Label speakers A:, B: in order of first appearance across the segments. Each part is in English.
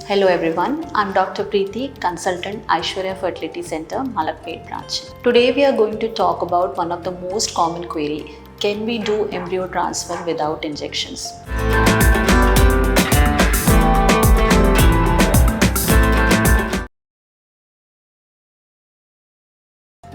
A: Hello everyone, I'm Dr. Preeti, consultant Aishwarya Fertility Center, Malakpet branch. Today we are going to talk about one of the most common query. Can we do embryo transfer without injections?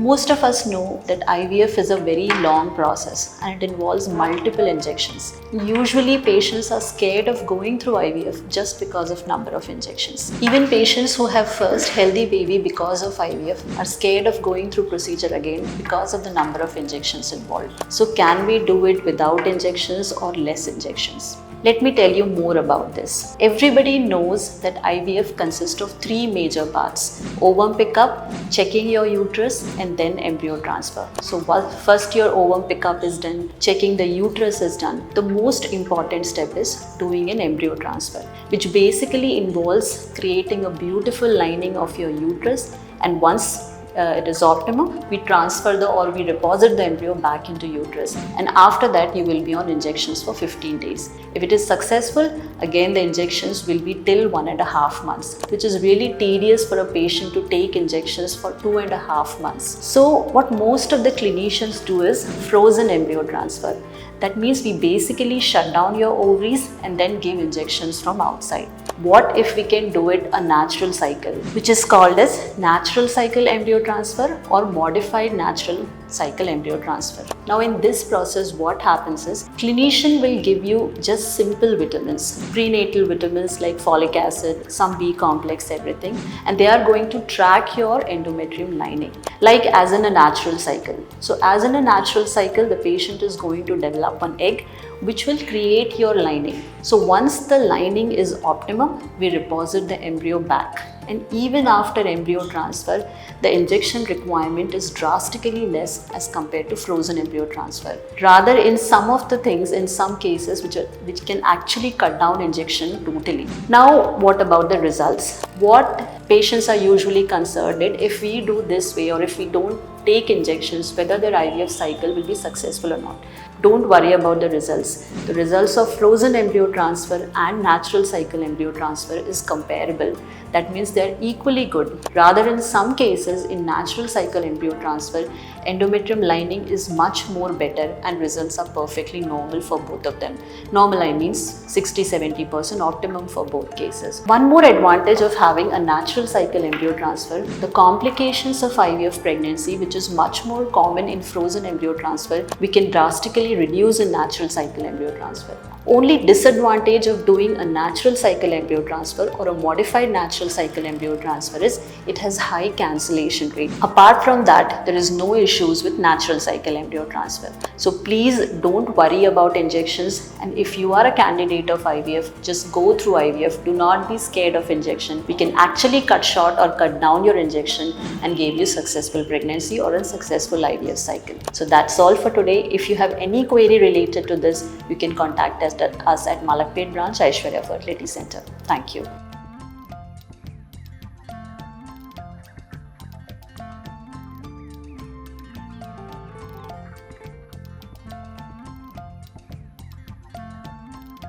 A: Most of us know that IVF is a very long process and it involves multiple injections. Usually patients are scared of going through IVF just because of number of injections. Even patients who have first healthy baby because of IVF are scared of going through procedure again because of the number of injections involved. So can we do it without injections or less injections? Let me tell you more about this. Everybody knows that IVF consists of three major parts: ovum pickup, checking your uterus, and then embryo transfer. So first your ovum pickup is done, checking the uterus is done. The most important step is doing an embryo transfer, which basically involves creating a beautiful lining of your uterus, and once it is optimum, we transfer or we deposit the embryo back into uterus, and after that you will be on injections for 15 days. If it is successful, again the injections will be till 1.5 months, which is really tedious for a patient to take injections for 2.5 months. So what most of the clinicians do is frozen embryo transfer. That means we basically shut down your ovaries and then give injections from outside. What if we can do it a natural cycle, which is called as natural cycle embryo transfer or modified natural cycle embryo transfer? Now in this process, what happens is clinician will give you just simple vitamins, prenatal vitamins like folic acid, some B complex, everything, and they are going to track your endometrium lining like as in a natural cycle. So as in a natural cycle, the patient is going to develop an egg which will create your lining. So once the lining is optimum, we deposit the embryo back. And even after embryo transfer, the injection requirement is drastically less as compared to frozen embryo transfer. Rather, in some of the things, in some cases, which can actually cut down injection totally. Now, what about the results? What patients are usually concerned that if we do this way or if we don't take injections, whether their IVF cycle will be successful or not. Don't worry about the results. The results of frozen embryo transfer and natural cycle embryo transfer is comparable. That means they are equally good. Rather, in some cases, in natural cycle embryo transfer, endometrium lining is much more better and results are perfectly normal for both of them. Normal, I mean 60-70% optimum for both cases. One more advantage of having a natural cycle embryo transfer, the complications of IVF pregnancy, which is much more common in frozen embryo transfer, we can drastically reduce in natural cycle embryo transfer. Only disadvantage of doing a natural cycle embryo transfer or a modified natural cycle embryo transfer is it has high cancellation rate. Apart from that, there is no issues with natural cycle embryo transfer. So please don't worry about injections, and if you are a candidate of IVF, just go through IVF. Do not be scared of injection. We can actually cut short or cut down your injection and give you successful pregnancy or a successful IVF cycle. So that's all for today. If you have any query related to this, you can contact us at Malakpet branch, Aishwarya Fertility Center. Thank you.